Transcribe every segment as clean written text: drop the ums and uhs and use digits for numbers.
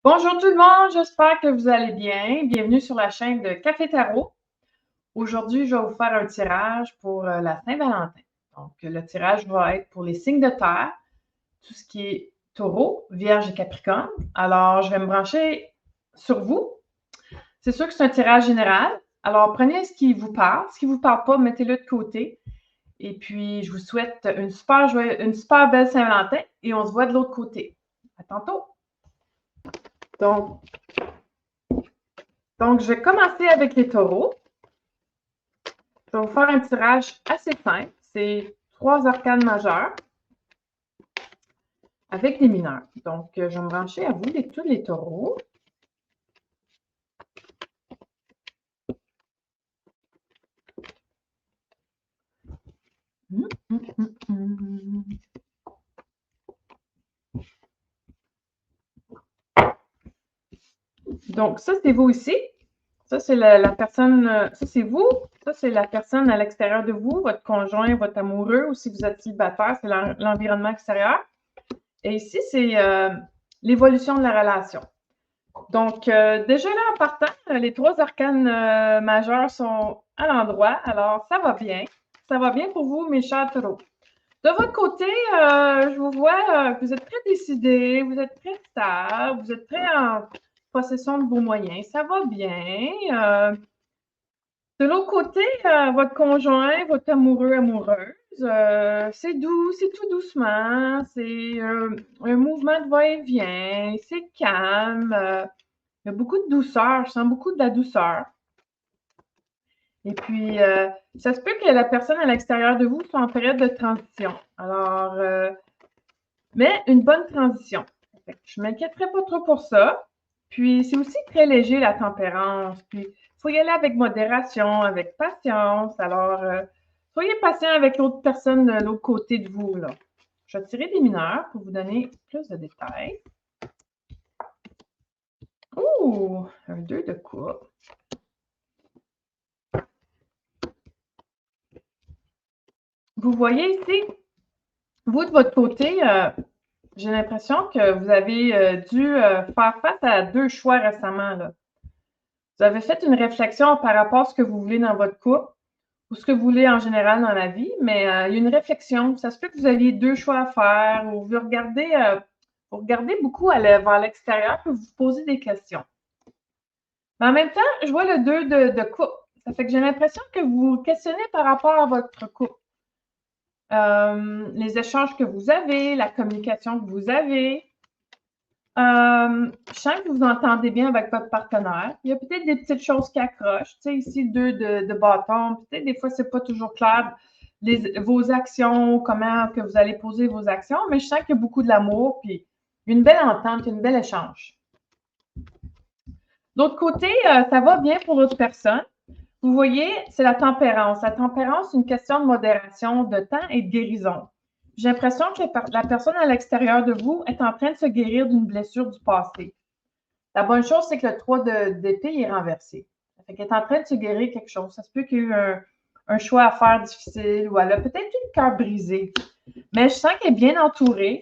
Bonjour tout le monde, j'espère que vous allez bien. Bienvenue sur la chaîne de Café Tarot. Aujourd'hui, je vais vous faire un tirage pour la Saint-Valentin. Donc, le tirage va être pour les signes de terre, tout ce qui est taureau, vierge et capricorne. Alors, je vais me brancher sur vous. C'est sûr que c'est un tirage général. Alors, prenez ce qui vous parle. Ce qui ne vous parle pas, mettez-le de côté. Et puis, je vous souhaite une super belle Saint-Valentin et on se voit de l'autre côté. À tantôt! Donc, je vais commencer avec les taureaux. Je vais vous faire un tirage assez simple. C'est 3 arcanes majeures avec des mineurs. Donc, je vais me brancher à vous, tous les taureaux. Donc, ça, c'est vous ici. Ça, c'est la personne, ça, c'est vous. Ça, c'est la personne à l'extérieur de vous, votre conjoint, votre amoureux, ou si vous êtes célibataire, c'est l'environnement extérieur. Et ici, c'est l'évolution de la relation. Donc, déjà là, en partant, les 3 arcanes majeures sont à l'endroit. Alors, ça va bien. Ça va bien pour vous, mes chers taureaux. De votre côté, je vous vois que vous êtes très décidé, vous êtes très stable, vous êtes très en possession de vos moyens. Ça va bien. De l'autre côté, votre conjoint, votre amoureux, amoureuse, c'est doux, c'est tout doucement, c'est un mouvement de va-et-vient, c'est calme, il y a beaucoup de douceur, je sens beaucoup de la douceur. Et puis, ça se peut que la personne à l'extérieur de vous soit en période de transition. Alors, mais une bonne transition. Je ne m'inquiéterai pas trop pour ça. Puis, c'est aussi très léger, la tempérance. Puis, il faut y aller avec modération, avec patience. Alors, soyez patient avec l'autre personne de l'autre côté de vous, là. Je vais tirer des mineurs pour vous donner plus de détails. Ouh! Un 2 de coupe. Vous voyez ici, vous, de votre côté, j'ai l'impression que vous avez dû faire face à 2 choix récemment, là. Vous avez fait une réflexion par rapport à ce que vous voulez dans votre couple ou ce que vous voulez en général dans la vie, mais il y a une réflexion. Ça se peut que vous aviez 2 choix à faire ou vous regardez beaucoup vers l'extérieur et vous vous posez des questions. Mais en même temps, je vois le 2 de coupe. Ça fait que j'ai l'impression que vous vous questionnez par rapport à votre couple. Les échanges que vous avez, la communication que vous avez. Je sens que vous vous entendez bien avec votre partenaire. Il y a peut-être des petites choses qui accrochent. Tu sais, ici, le 2 de bâton. Peut-être des fois, c'est pas toujours clair vos actions, comment que vous allez poser vos actions, mais je sens qu'il y a beaucoup de l'amour, puis une belle entente, une belle échange. D'autre côté, ça va bien pour l'autre personne. Vous voyez, c'est la tempérance. La tempérance, c'est une question de modération, de temps et de guérison. J'ai l'impression que la personne à l'extérieur de vous est en train de se guérir d'une blessure du passé. La bonne chose, c'est que le 3 d'épée est renversé. Ça fait qu'elle est en train de se guérir quelque chose. Ça se peut qu'il y ait eu un choix à faire difficile ou elle a peut-être eu le cœur brisé. Mais je sens qu'elle est bien entourée,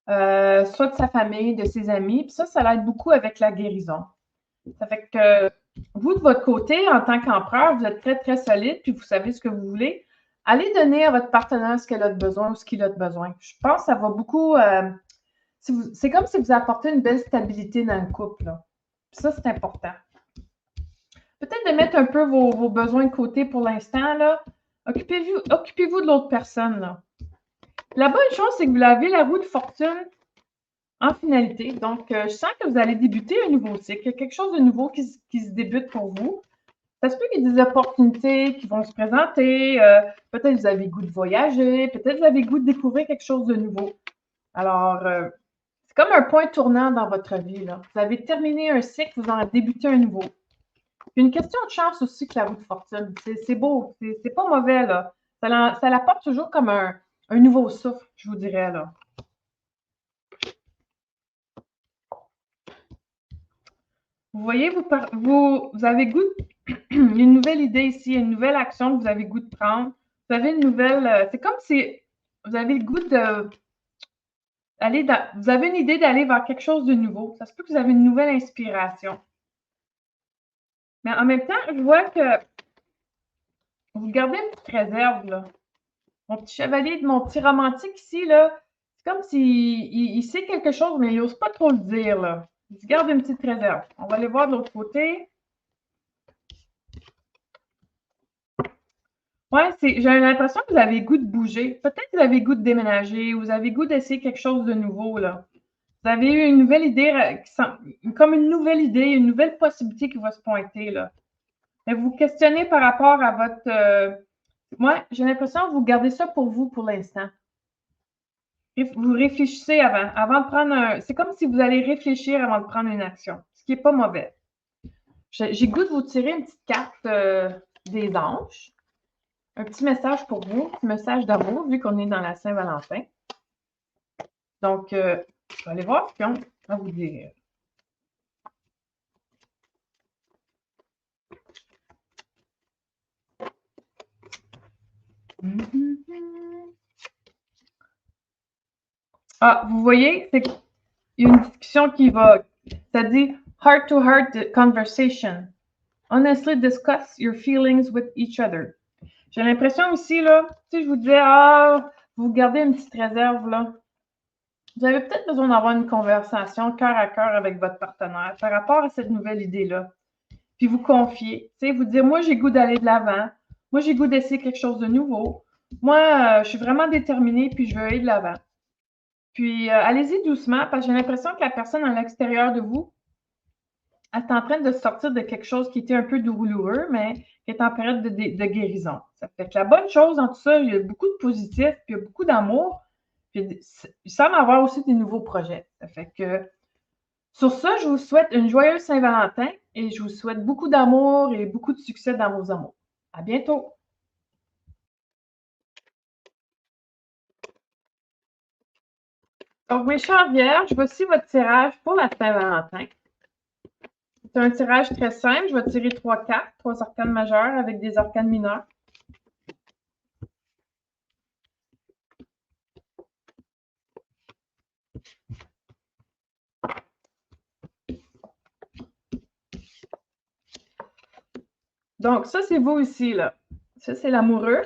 soit de sa famille, de ses amis. Puis ça l'aide beaucoup avec la guérison. Ça fait que vous, de votre côté, en tant qu'empereur, vous êtes très, très solide, puis vous savez ce que vous voulez. Allez donner à votre partenaire ce qu'elle a besoin ou ce qu'il a besoin. Je pense que ça va beaucoup. C'est comme si vous apportez une belle stabilité dans le couple. Là. Puis ça, c'est important. Peut-être de mettre un peu vos besoins de côté pour l'instant. Là. Occupez-vous de l'autre personne. Là. La bonne chose, c'est que vous avez la roue de fortune en finalité. Donc, je sens que vous allez débuter un nouveau cycle. Il y a quelque chose de nouveau qui se débute pour vous. Ça se peut qu'il y ait des opportunités qui vont se présenter. Peut-être que vous avez le goût de voyager. Peut-être que vous avez le goût de découvrir quelque chose de nouveau. Alors, c'est comme un point tournant dans votre vie. Là. Vous avez terminé un cycle, vous en débuté un nouveau. Une question de chance aussi que la roue de fortune. C'est beau, c'est pas mauvais. Là. Ça l'apporte toujours comme un nouveau souffle, je vous dirais. Là. Vous voyez, vous avez goût une nouvelle idée ici, une nouvelle action que vous avez goût de prendre. Vous avez une nouvelle. C'est comme si vous avez le goût vous avez une idée d'aller vers quelque chose de nouveau. Ça se peut que vous avez une nouvelle inspiration. Mais en même temps, je vois que vous gardez une petite réserve, là. Mon petit chevalier, mon petit romantique ici, là, c'est comme s'il il sait quelque chose, mais il n'ose pas trop le dire, là. Il se garde une petite réserve. On va aller voir de l'autre côté. Ouais, j'ai l'impression que vous avez le goût de bouger. Peut-être que vous avez le goût de déménager ou vous avez le goût d'essayer quelque chose de nouveau, là. Vous avez eu une nouvelle idée, comme une nouvelle idée, une nouvelle possibilité qui va se pointer, là. Mais vous questionnez par rapport à votre... moi, j'ai l'impression que vous gardez ça pour vous pour l'instant. Vous réfléchissez avant de prendre un... C'est comme si vous allez réfléchir avant de prendre une action, ce qui n'est pas mauvais. J'ai goût de vous tirer une petite carte des anges. Un petit message pour vous, un petit message d'amour, vu qu'on est dans la Saint-Valentin. Donc, je vais aller voir ce qu'ils ont à vous dire. Ah, vous voyez, c'est une discussion qui va, ça dit heart-to-heart conversation. Honestly discuss your feelings with each other. J'ai l'impression ici, là, si je vous disais, vous gardez une petite réserve, là. Vous avez peut-être besoin d'avoir une conversation cœur à cœur avec votre partenaire par rapport à cette nouvelle idée-là. Puis vous confier, tu sais, vous dire, moi, j'ai goût d'aller de l'avant. Moi, j'ai goût d'essayer quelque chose de nouveau. Moi, je suis vraiment déterminée, puis je veux aller de l'avant. Puis, allez-y doucement, parce que j'ai l'impression que la personne à l'extérieur de vous, elle est en train de sortir de quelque chose qui était un peu douloureux, mais qui est en période de guérison. Ça fait que la bonne chose dans tout ça, il y a beaucoup de positif, puis il y a beaucoup d'amour, puis il semble avoir aussi des nouveaux projets. Ça fait que sur ça, je vous souhaite une joyeuse Saint-Valentin et je vous souhaite beaucoup d'amour et beaucoup de succès dans vos amours. À bientôt! Donc, mes chers vierges, voici votre tirage pour la Saint-Valentin. C'est un tirage très simple. Je vais tirer 3 cartes, 3 arcanes majeures avec des arcanes mineures. Donc, ça, c'est vous ici, là. Ça, c'est l'amoureux.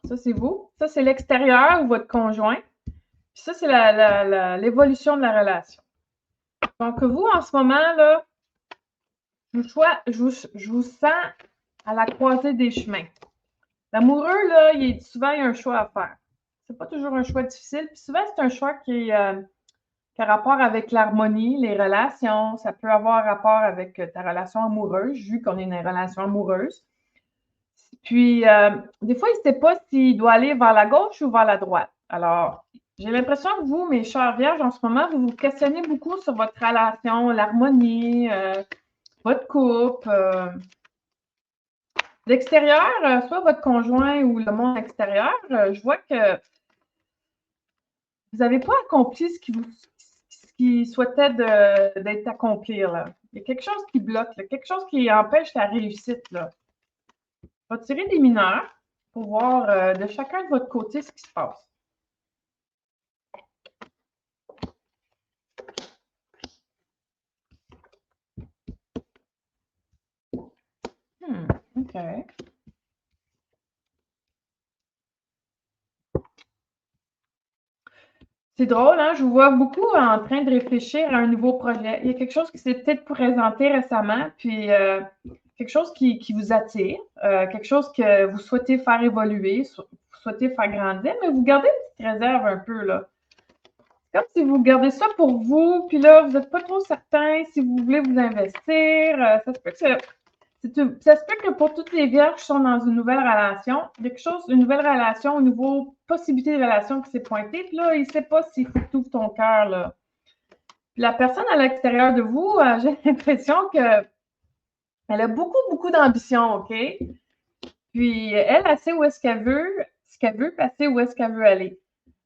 Ça, c'est vous. Ça, c'est l'extérieur ou votre conjoint. Puis ça, c'est l'évolution de la relation. Donc, vous, en ce moment, là, je vous sens à la croisée des chemins. L'amoureux, là, souvent, il y a un choix à faire. C'est pas toujours un choix difficile. Puis souvent, c'est un choix qui a rapport avec l'harmonie, les relations. Ça peut avoir rapport avec ta relation amoureuse, vu qu'on est une relation amoureuse. Puis, des fois, il ne sait pas s'il doit aller vers la gauche ou vers la droite. Alors, j'ai l'impression que vous, mes chers vierges, en ce moment, vous vous questionnez beaucoup sur votre relation, l'harmonie, votre couple. L'extérieur, soit votre conjoint ou le monde extérieur, je vois que vous n'avez pas accompli ce qui souhaitait d'être accompli. Là. Il y a quelque chose qui bloque, là, quelque chose qui empêche la réussite. Là. On va tirer des mineurs pour voir de chacun de votre côté ce qui se passe. OK. C'est drôle, hein? Je vous vois beaucoup en train de réfléchir à un nouveau projet. Il y a quelque chose qui s'est peut-être présenté récemment, puis quelque chose qui vous attire, quelque chose que vous souhaitez faire évoluer, vous souhaitez faire grandir, mais vous gardez une petite réserve un peu, là. C'est comme si vous gardez ça pour vous, puis là, vous n'êtes pas trop certain si vous voulez vous investir. Ça se peut que pour toutes les vierges qui sont dans une nouvelle relation, une nouvelle relation, une nouvelle possibilité de relation qui s'est pointée, puis là, il ne sait pas s'il faut que tu ouvres ton cœur, là. Puis la personne à l'extérieur de vous, j'ai l'impression qu'elle a beaucoup, beaucoup d'ambition, OK? Puis elle sait où est-ce qu'elle veut, ce qu'elle veut, puis elle sait où est-ce qu'elle veut aller.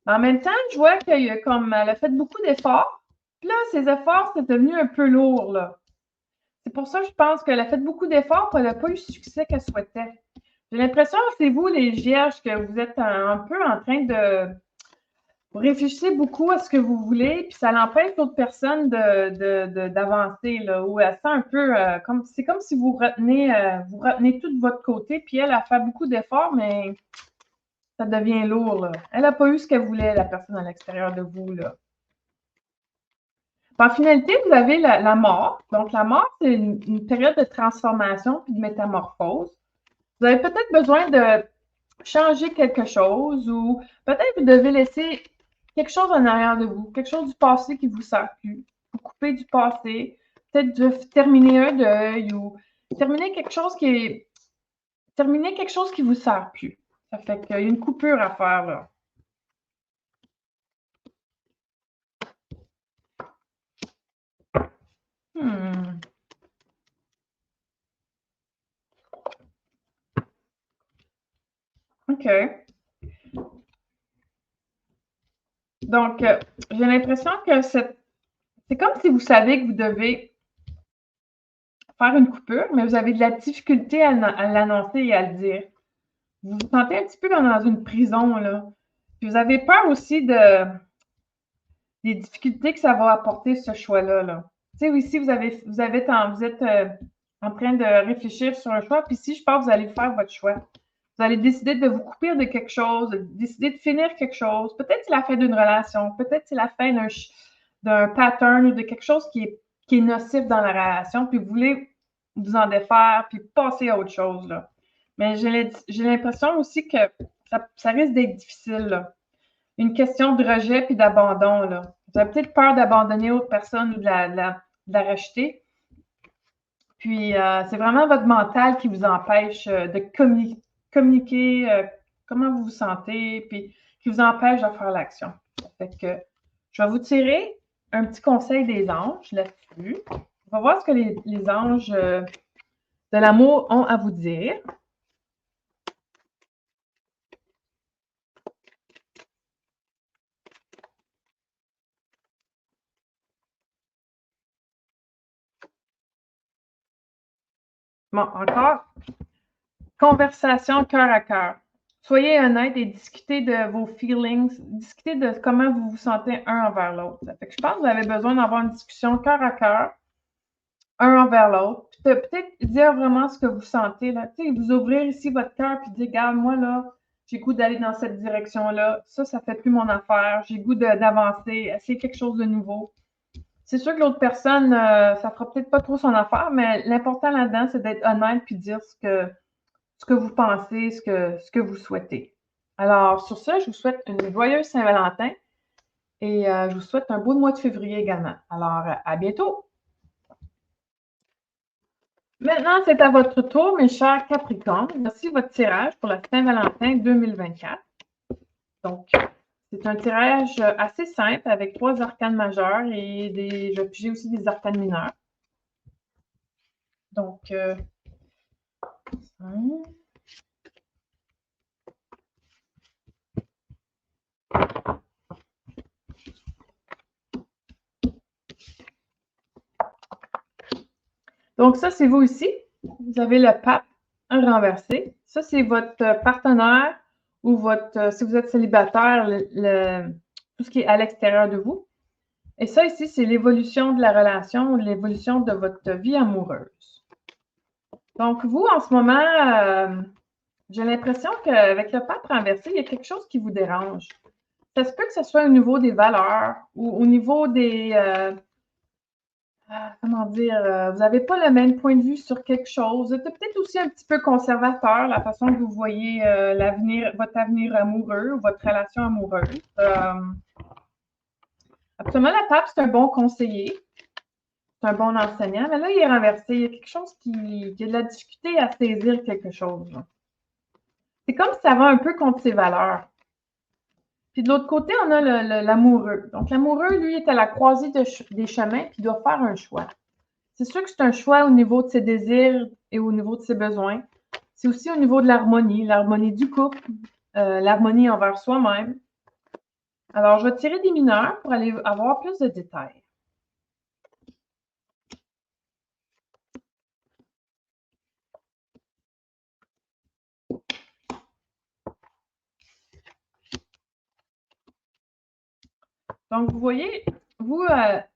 Mais en même temps, je vois qu'elle a fait beaucoup d'efforts, puis là, ses efforts, c'est devenu un peu lourd, là. C'est pour ça que je pense qu'elle a fait beaucoup d'efforts, puis elle n'a pas eu le succès qu'elle souhaitait. J'ai l'impression que c'est vous, les vierges, que vous êtes un peu en train Vous réfléchissez beaucoup à ce que vous voulez, puis ça l'empêche l'autre personne d'avancer, là, ou elle sent un peu comme c'est comme si vous retenez tout de votre côté, puis elle a fait beaucoup d'efforts, mais ça devient lourd, là. Elle n'a pas eu ce qu'elle voulait, la personne à l'extérieur de vous, là. En finalité, vous avez la mort. Donc, la mort, c'est une période de transformation puis de métamorphose. Vous avez peut-être besoin de changer quelque chose ou peut-être vous devez laisser quelque chose en arrière de vous, quelque chose du passé qui ne vous sert plus. Vous couper du passé, peut-être de terminer un deuil ou terminer quelque chose qui ne vous sert plus. Ça fait qu'il y a une coupure à faire là. Hmm. OK. Donc, j'ai l'impression que c'est comme si vous savez que vous devez faire une coupure, mais vous avez de la difficulté à l'annoncer et à le dire. Vous vous sentez un petit peu comme dans une prison, là. Puis vous avez peur aussi des difficultés que ça va apporter, ce choix-là, là. Tu sais, ici, vous êtes en train de réfléchir sur un choix, puis si je pense que vous allez faire votre choix. Vous allez décider de vous couper de quelque chose, de décider de finir quelque chose. Peut-être c'est la fin d'une relation, peut-être c'est la fin d'un pattern ou de quelque chose qui est nocif dans la relation, puis vous voulez vous en défaire, puis passer à autre chose, là. Mais j'ai l'impression aussi que ça risque d'être difficile, là. Une question de rejet puis d'abandon, là. Vous avez peut-être peur d'abandonner autre personne ou de la rejeter. Puis, c'est vraiment votre mental qui vous empêche de communiquer comment vous vous sentez, puis qui vous empêche de faire l'action. Fait que je vais vous tirer un petit conseil des anges là-dessus. On va voir ce que les anges de l'amour ont à vous dire. Bon, encore, conversation cœur à cœur. Soyez honnête et discutez de vos feelings, discutez de comment vous vous sentez un envers l'autre. Fait que je pense que vous avez besoin d'avoir une discussion cœur à cœur, un envers l'autre. Puis peut-être dire vraiment ce que vous sentez, là. Tu sais, vous ouvrir ici votre cœur puis dire, regarde, moi, là, j'ai goût d'aller dans cette direction-là. Ça fait plus mon affaire. J'ai goût d'avancer, essayer quelque chose de nouveau. C'est sûr que l'autre personne, ça fera peut-être pas trop son affaire, mais l'important là-dedans, c'est d'être honnête puis dire ce que vous pensez, ce que vous souhaitez. Alors, sur ça, je vous souhaite une joyeuse Saint-Valentin et je vous souhaite un beau mois de février également. Alors, à bientôt! Maintenant, c'est à votre tour, mes chers Capricornes. Voici votre tirage pour la Saint-Valentin 2024. Donc, c'est un tirage assez simple avec 3 arcanes majeures et j'ai aussi des arcanes mineures. Donc, donc ça, c'est vous ici. Vous avez le pape, un renversé. Ça, c'est votre partenaire ou si vous êtes célibataire, tout ce qui est à l'extérieur de vous. Et ça, ici, c'est l'évolution de la relation ou l'évolution de votre vie amoureuse. Donc, vous, en ce moment, j'ai l'impression qu'avec le pape renversé, il y a quelque chose qui vous dérange. Ça se peut que ce soit au niveau des valeurs ou au niveau comment dire, vous n'avez pas le même point de vue sur quelque chose. Vous êtes peut-être aussi un petit peu conservateur, la façon que vous voyez votre avenir amoureux ou votre relation amoureuse. Absolument, le pape, c'est un bon conseiller, c'est un bon enseignant, mais là, il est renversé. Il y a quelque chose qui a de la difficulté à saisir quelque chose. C'est comme si ça va un peu contre ses valeurs. Puis de l'autre côté, on a l'amoureux. Donc, l'amoureux, lui, est à la croisée des chemins, puis il doit faire un choix. C'est sûr que c'est un choix au niveau de ses désirs et au niveau de ses besoins. C'est aussi au niveau de l'harmonie du couple, l'harmonie envers soi-même. Alors, je vais tirer des mineurs pour aller avoir plus de détails. Donc, vous voyez, vous,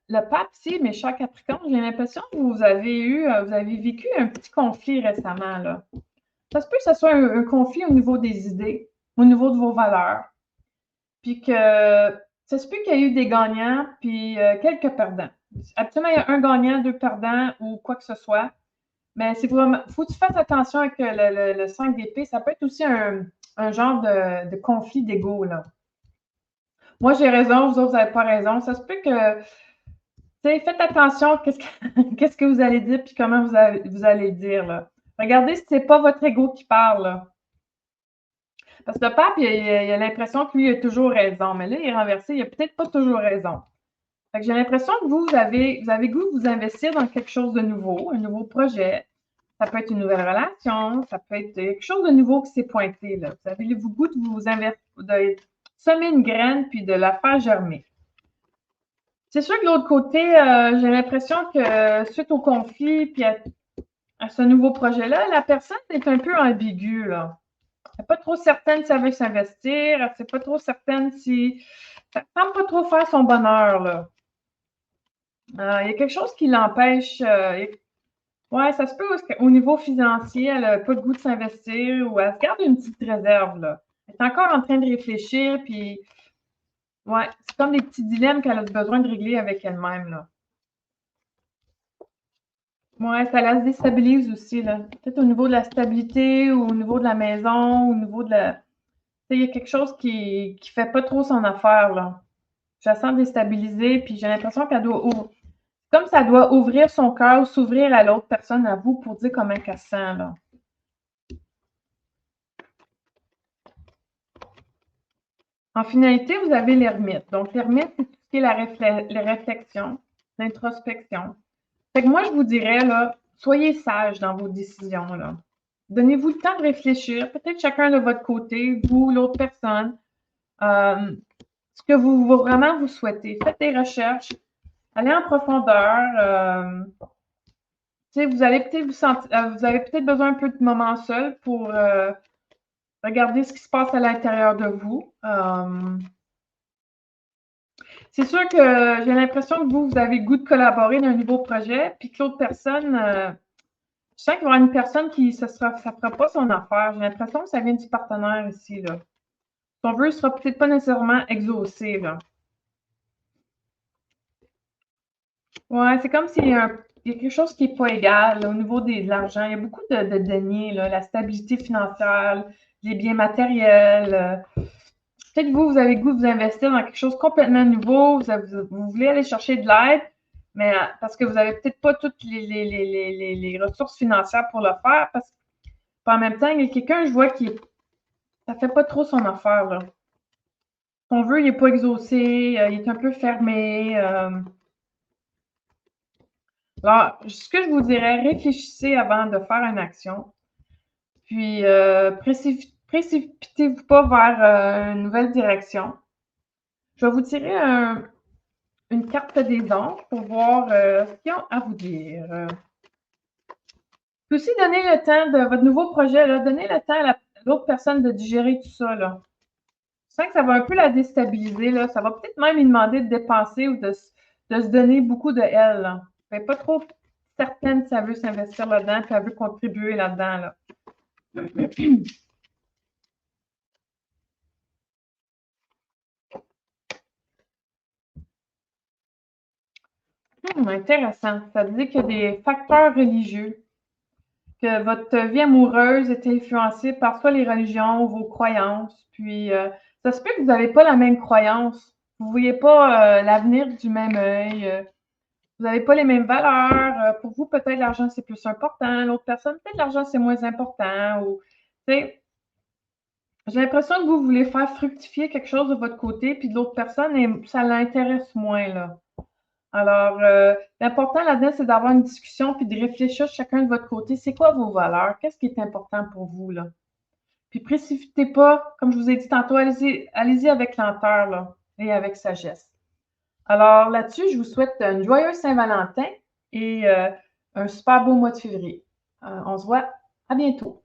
le pape ici, mais cher Capricorne, j'ai l'impression que vous avez vécu un petit conflit récemment, là. Ça se peut que ce soit un conflit au niveau des idées, au niveau de vos valeurs, puis que ça se peut qu'il y ait eu des gagnants, puis quelques perdants. Habituellement, il y a un gagnant, deux perdants ou quoi que ce soit. Mais c'est vraiment, faut que tu fasses attention avec le 5 d'épée. Ça peut être aussi un genre de conflit d'ego, là. Moi, j'ai raison, vous autres, vous n'avez pas raison. Ça se peut que, tu sais, faites attention à qu'est-ce que vous allez dire puis comment vous allez le dire, là. Regardez si c'est pas votre ego qui parle, là. Parce que le pape, il a l'impression que lui, il a toujours raison. Mais là, il est renversé, il a peut-être pas toujours raison. Fait que j'ai l'impression que vous avez goût de vous investir dans quelque chose de nouveau, un nouveau projet. Ça peut être une nouvelle relation, ça peut être quelque chose de nouveau qui s'est pointé, là. Vous avez le goût de vous investir, de semer une graine puis de la faire germer. C'est sûr que de l'autre côté, j'ai l'impression que suite au conflit puis à ce nouveau projet-là, la personne est un peu ambiguë, là. Elle n'est pas trop certaine si elle veut s'investir, elle ne sait pas trop certaine si. Ça ne semble pas trop faire son bonheur, là. Il y a quelque chose qui l'empêche. Ouais, ça se peut au niveau financier, elle n'a pas le goût de s'investir ou elle se garde une petite réserve, là. Elle est encore en train de réfléchir, puis ouais, c'est comme des petits dilemmes qu'elle a besoin de régler avec elle-même, là. Ouais, ça la déstabilise aussi, là. Peut-être au niveau de la stabilité ou au niveau de la maison, au niveau de la. Tu sais, il y a quelque chose qui fait pas trop son affaire, là. Je la sens déstabilisée, puis j'ai l'impression qu'elle doit comme ça doit ouvrir son cœur, s'ouvrir à l'autre personne, à vous, pour dire comment elle se sent, là. En finalité, vous avez l'ermite. Donc, l'ermite, c'est tout ce qui est la réflexion, l'introspection. Fait que moi, je vous dirais, là, soyez sage dans vos décisions, là. Donnez-vous le temps de réfléchir, peut-être chacun de votre côté, vous, l'autre personne, ce que vraiment vous souhaitez. Faites des recherches, allez en profondeur. Vous allez peut-être vous avez peut-être besoin un peu de moments seuls pour regarder ce qui se passe à l'intérieur de vous. C'est sûr que j'ai l'impression que vous avez le goût de collaborer dans un nouveau projet, puis que l'autre personne, je sens qu'il va y avoir une personne qui ça fera pas son affaire. J'ai l'impression que ça vient du partenaire ici, là. Son vœu ne sera peut-être pas nécessairement exaucé, là. Ouais, c'est comme s'il y a, il y a quelque chose qui n'est pas égal là, au niveau de l'argent. Il y a beaucoup de deniers, là, la stabilité financière, les biens matériels. Peut-être que vous avez le goût de vous investir dans quelque chose complètement nouveau. Vous voulez aller chercher de l'aide, mais parce que vous n'avez peut-être pas toutes les ressources financières pour le faire. En même temps, il y a quelqu'un, je vois, ça fait pas trop son affaire, là. Son vœu, il n'est pas exaucé, il est un peu fermé. Alors, ce que je vous dirais, réfléchissez avant de faire une action. Puis, précipitez-vous pas vers une nouvelle direction. Je vais vous tirer une carte des anges pour voir ce qu'ils ont à vous dire. Puis aussi, donner le temps de votre nouveau projet, là, donner le temps à l'autre personne de digérer tout ça, là. Je sens que ça va un peu la déstabiliser, là. Ça va peut-être même lui demander de dépenser ou de se donner beaucoup de elle, là. Elle n'est pas trop certaine si elle veut s'investir là-dedans, puis elle veut contribuer là-dedans, là. Intéressant. Ça dit qu'il y a des facteurs religieux, que votre vie amoureuse est influencée par soit les religions ou vos croyances. Puis, ça se peut que vous n'avez pas la même croyance. Vous ne voyez pas l'avenir du même œil. Vous n'avez pas les mêmes valeurs. Pour vous, peut-être l'argent, c'est plus important. L'autre personne, peut-être l'argent, c'est moins important. Ou, j'ai l'impression que vous voulez faire fructifier quelque chose de votre côté, puis de l'autre personne, ça l'intéresse moins, là. Alors, l'important là-dedans, c'est d'avoir une discussion puis de réfléchir chacun de votre côté. C'est quoi vos valeurs? Qu'est-ce qui est important pour vous, là? Puis précipitez pas, comme je vous ai dit tantôt, allez-y avec lenteur, là, et avec sagesse. Alors là-dessus, je vous souhaite une joyeuse Saint-Valentin et un super beau mois de février. On se voit à bientôt.